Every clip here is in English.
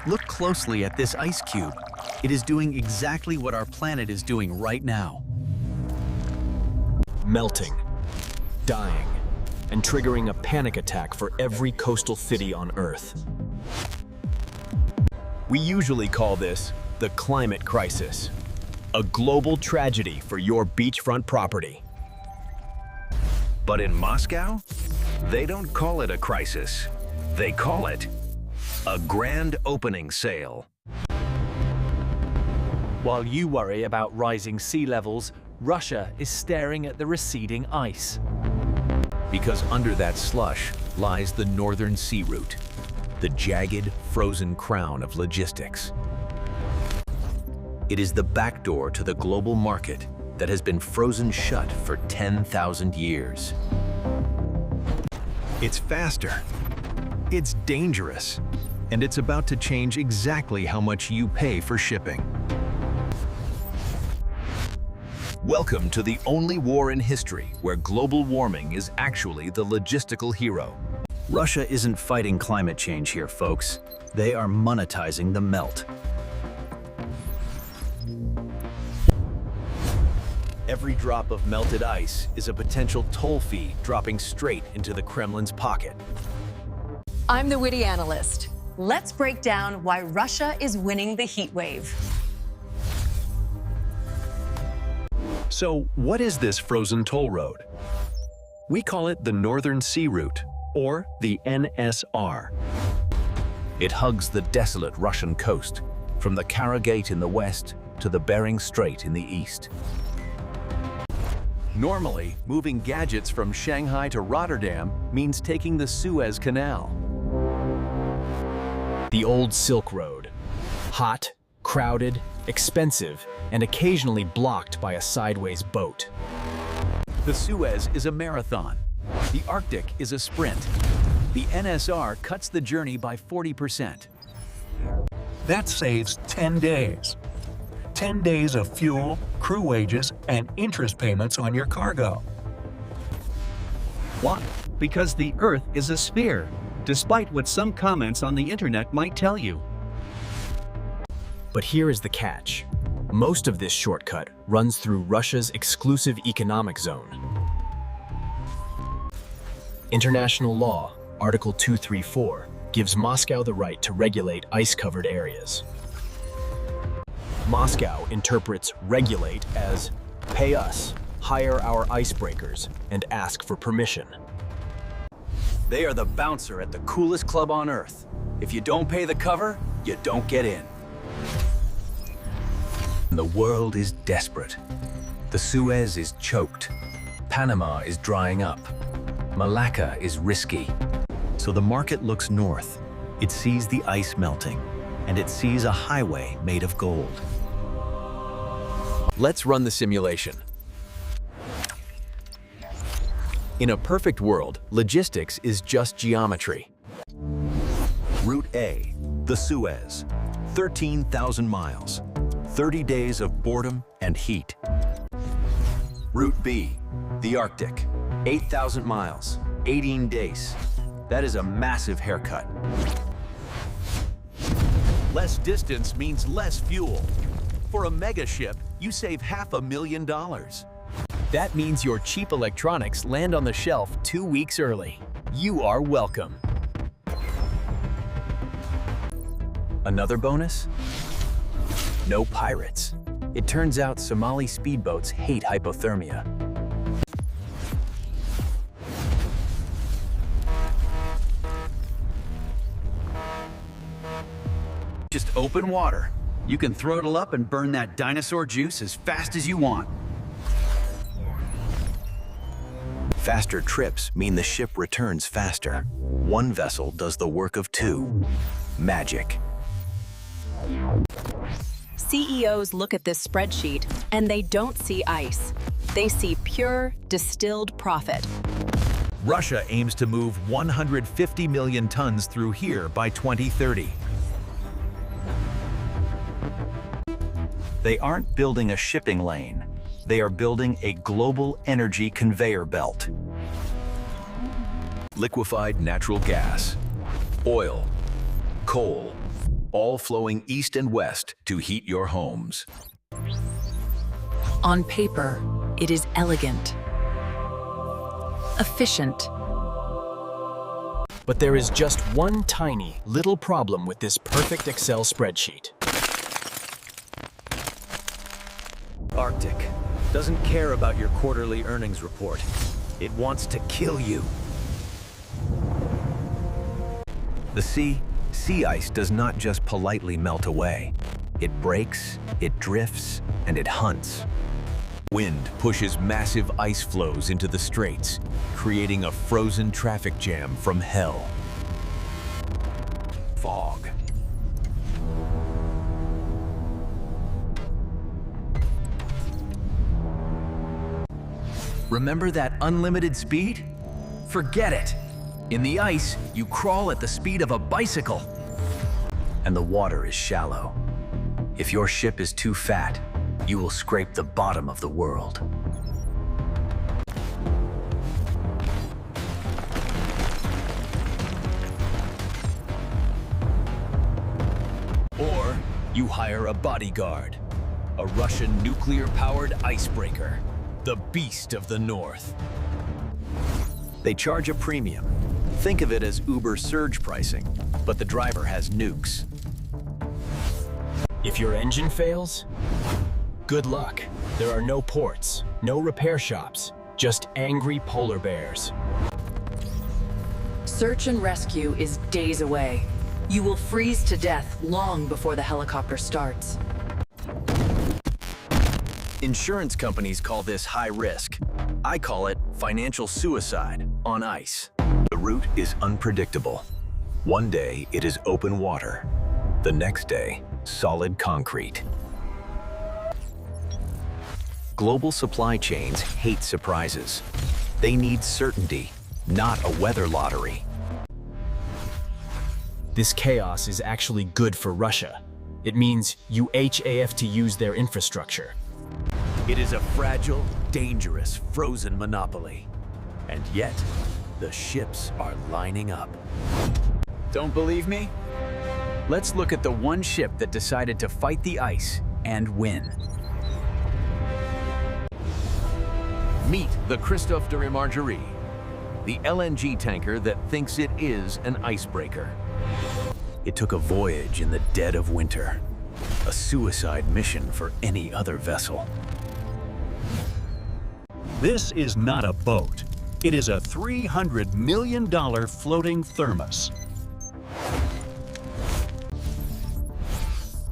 Look closely at this ice cube. It is doing exactly what our planet is doing right now. Melting, dying, and triggering a panic attack for every coastal city on Earth. We usually call this the climate crisis, a global tragedy for your beachfront property. But in Moscow, they don't call it a crisis. They call it a grand opening sale. While you worry about rising sea levels, Russia is staring at the receding ice. Because under that slush lies the northern sea route, the jagged, frozen crown of logistics. It is the backdoor to the global market that has been frozen shut for 10,000 years. It's faster, it's dangerous, and it's about to change exactly how much you pay for shipping. Welcome to the only war in history where global warming is actually the logistical hero. Russia isn't fighting climate change here, folks. They are monetizing the melt. Every drop of melted ice is a potential toll fee dropping straight into the Kremlin's pocket. I'm the Witty Analyst. Let's break down why Russia is winning the heat wave. So, what is this frozen toll road? We call it the Northern Sea Route, or the NSR. It hugs the desolate Russian coast, from the Kara Gate in the west to the Bering Strait in the east. Normally, moving gadgets from Shanghai to Rotterdam means taking the Suez Canal. The old Silk Road. Hot, crowded, expensive, and occasionally blocked by a sideways boat. The Suez is a marathon. The Arctic is a sprint. The NSR cuts the journey by 40%. That saves 10 days. 10 days of fuel, crew wages, and interest payments on your cargo. Why? Because the Earth is a sphere, despite what some comments on the internet might tell you. But here is the catch. Most of this shortcut runs through Russia's exclusive economic zone. International law, Article 234, gives Moscow the right to regulate ice-covered areas. Moscow interprets regulate as pay us, hire our icebreakers, and ask for permission. They are the bouncer at the coolest club on Earth. If you don't pay the cover, you don't get in. The world is desperate. The Suez is choked. Panama is drying up. Malacca is risky. So the market looks north. It sees the ice melting, and it sees a highway made of gold. Let's run the simulation. In a perfect world, logistics is just geometry. Route A, the Suez, 13,000 miles, 30 days of boredom and heat. Route B, the Arctic, 8,000 miles, 18 days. That is a massive haircut. Less distance means less fuel. For a mega ship, you save $500,000. That means your cheap electronics land on the shelf 2 weeks early. You are welcome. Another bonus? No pirates. It turns out Somali speedboats hate hypothermia. Just open water. You can throttle up and burn that dinosaur juice as fast as you want. Faster trips mean the ship returns faster. One vessel does the work of two. Magic. CEOs look at this spreadsheet and they don't see ice. They see pure, distilled profit. Russia aims to move 150 million tons through here by 2030. They aren't building a shipping lane. They are building a global energy conveyor belt. Liquefied natural gas, oil, coal, all flowing east and west to heat your homes. On paper, it is elegant, efficient. But there is just one tiny little problem with this perfect Excel spreadsheet. Arctic doesn't care about your quarterly earnings report. It wants to kill you. The sea ice does not just politely melt away. It breaks, it drifts, and it hunts. Wind pushes massive ice flows into the straits, creating a frozen traffic jam from hell. Fog. Remember that unlimited speed? Forget it. In the ice, you crawl at the speed of a bicycle. And the water is shallow. If your ship is too fat, you will scrape the bottom of the world. Or you hire a bodyguard, a Russian nuclear-powered icebreaker, the beast of the North. They charge a premium. Think of it as Uber surge pricing, but the driver has nukes. If your engine fails, good luck. There are no ports, no repair shops, just angry polar bears. Search and rescue is days away. You will freeze to death long before the helicopter starts. Insurance companies call this high risk. I call it financial suicide on ice. The route is unpredictable. One day it is open water. The next day, solid concrete. Global supply chains hate surprises. They need certainty, not a weather lottery. This chaos is actually good for Russia. It means you have to use their infrastructure. It is a fragile, dangerous, frozen monopoly. And yet, the ships are lining up. Don't believe me? Let's look at the one ship that decided to fight the ice and win. Meet the Christophe de Margerie, the LNG tanker that thinks it is an icebreaker. It took a voyage in the dead of winter, a suicide mission for any other vessel. This is not a boat. It is a $300 million floating thermos.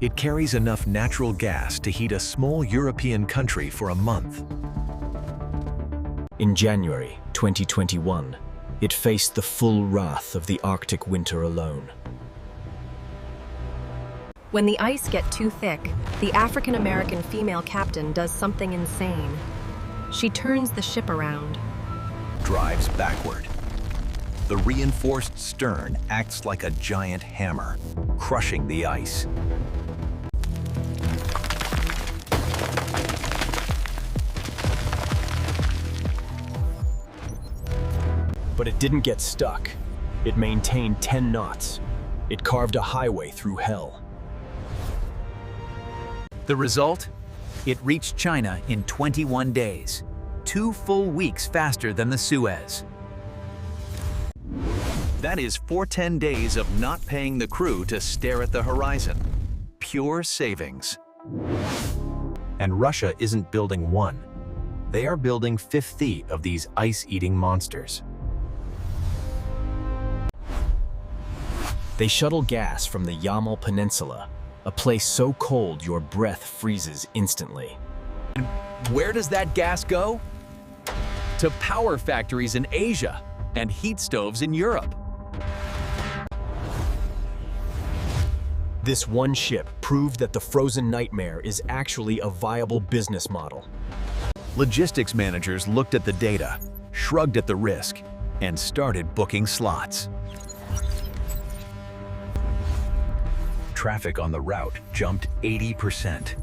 It carries enough natural gas to heat a small European country for a month. In January 2021, it faced the full wrath of the Arctic winter alone. When the ice gets too thick, the African-American female captain does something insane. She turns the ship around. Drives backward. The reinforced stern acts like a giant hammer, crushing the ice. But it didn't get stuck. It maintained 10 knots. It carved a highway through hell. The result? It reached China in 21 days, 2 full weeks faster than the Suez. That is 410 days of not paying the crew to stare at the horizon. Pure savings. And Russia isn't building one. They are building 50 of these ice-eating monsters. They shuttle gas from the Yamal Peninsula, a place so cold your breath freezes instantly. Where does that gas go? To power factories in Asia and heat stoves in Europe. This one ship proved that the frozen nightmare is actually a viable business model. Logistics managers looked at the data, shrugged at the risk, and started booking slots. Traffic on the route jumped 80%.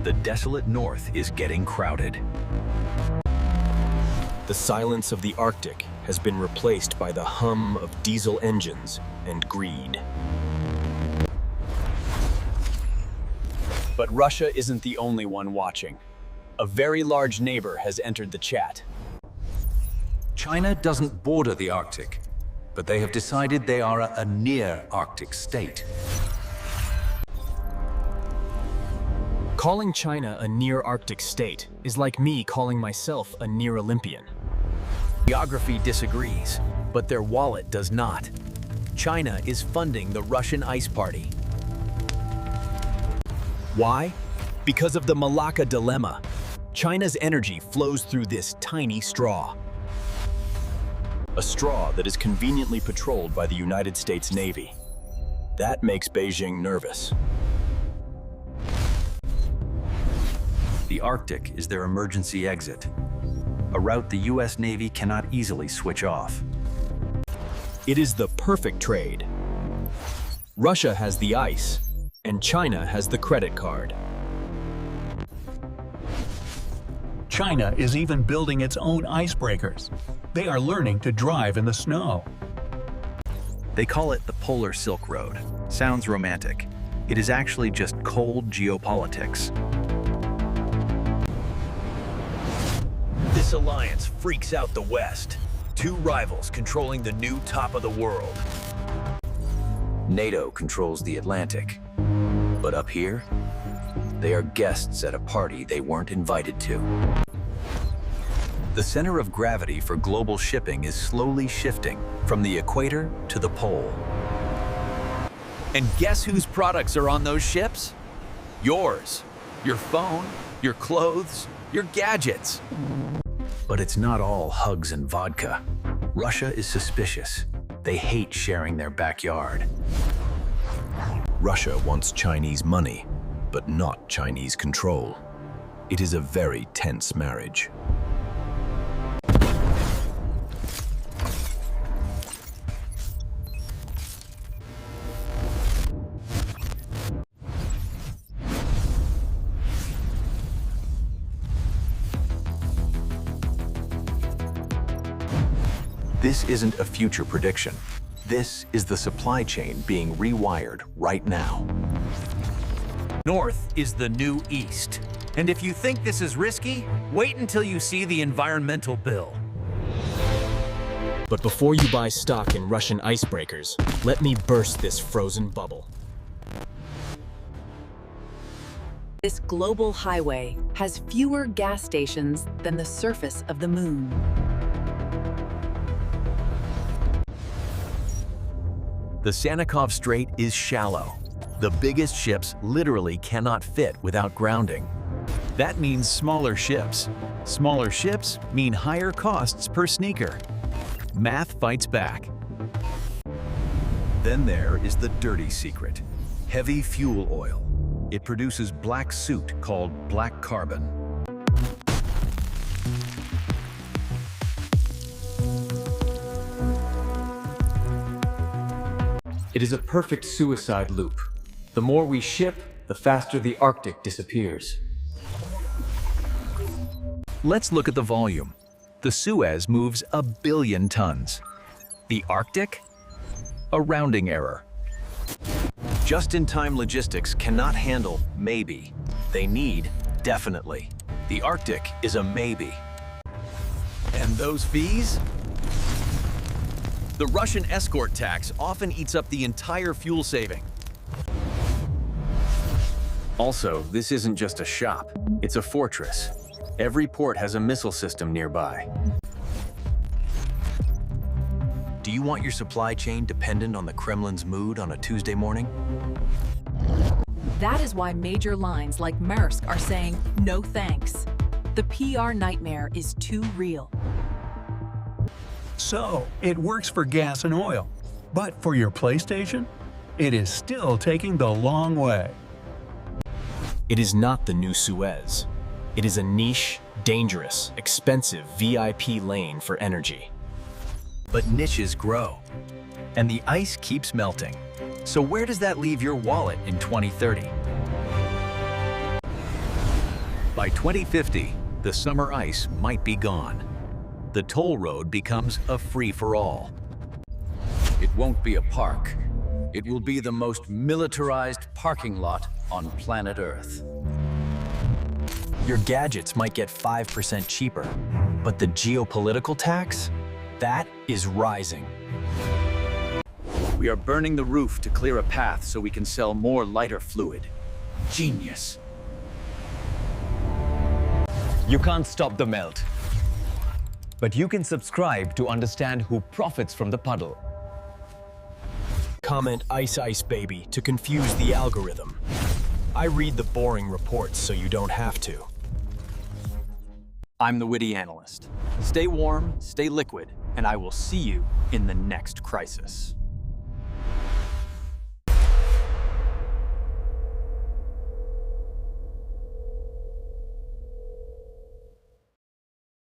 The desolate north is getting crowded. The silence of the Arctic has been replaced by the hum of diesel engines and greed. But Russia isn't the only one watching. A very large neighbor has entered the chat. China doesn't border the Arctic, but they have decided they are a near-Arctic state. Calling China a near-Arctic state is like me calling myself a near-Olympian. Geography disagrees, but their wallet does not. China is funding the Russian ice party. Why? Because of the Malacca Dilemma. China's energy flows through this tiny straw. A straw that is conveniently patrolled by the United States Navy. That makes Beijing nervous. The Arctic is their emergency exit, a route the US Navy cannot easily switch off. It is the perfect trade. Russia has the ice, and China has the credit card. China is even building its own icebreakers. They are learning to drive in the snow. They call it the Polar Silk Road. Sounds romantic. It is actually just cold geopolitics. This alliance freaks out the West. Two rivals controlling the new top of the world. NATO controls the Atlantic, but up here, they are guests at a party they weren't invited to. The center of gravity for global shipping is slowly shifting from the equator to the pole. And guess whose products are on those ships? Yours. Your phone, your clothes, your gadgets. But it's not all hugs and vodka. Russia is suspicious. They hate sharing their backyard. Russia wants Chinese money, but not Chinese control. It is a very tense marriage. This isn't a future prediction. This is the supply chain being rewired right now. North is the new East. And if you think this is risky, wait until you see the environmental bill. But before you buy stock in Russian icebreakers, let me burst this frozen bubble. This global highway has fewer gas stations than the surface of the moon. The Sannikov Strait is shallow. The biggest ships literally cannot fit without grounding. That means smaller ships. Smaller ships mean higher costs per sneaker. Math fights back. Then there is the dirty secret, heavy fuel oil. It produces black soot called black carbon. It is a perfect suicide loop. The more we ship, the faster the Arctic disappears. Let's look at the volume. The Suez moves 1 billion tons. The Arctic? A rounding error. Just-in-time logistics cannot handle maybe. They need definitely. The Arctic is a maybe. And those fees? The Russian escort tax often eats up the entire fuel saving. Also, this isn't just a shop, it's a fortress. Every port has a missile system nearby. Do you want your supply chain dependent on the Kremlin's mood on a Tuesday morning? That is why major lines like Maersk are saying no thanks. The PR nightmare is too real. So, it works for gas and oil. But for your PlayStation, it is still taking the long way. It is not the new Suez. It is a niche, dangerous, expensive VIP lane for energy. But niches grow, and the ice keeps melting. So where does that leave your wallet in 2030? By 2050, the summer ice might be gone. The toll road becomes a free-for-all. It won't be a park. It will be the most militarized parking lot on planet Earth. Your gadgets might get 5% cheaper, but the geopolitical tax? That is rising. We are burning the roof to clear a path so we can sell more lighter fluid. Genius. You can't stop the melt. But you can subscribe to understand who profits from the puddle. Comment ice ice baby to confuse the algorithm. I read the boring reports so you don't have to. I'm the Witty Analyst. Stay warm, stay liquid, and I will see you in the next crisis.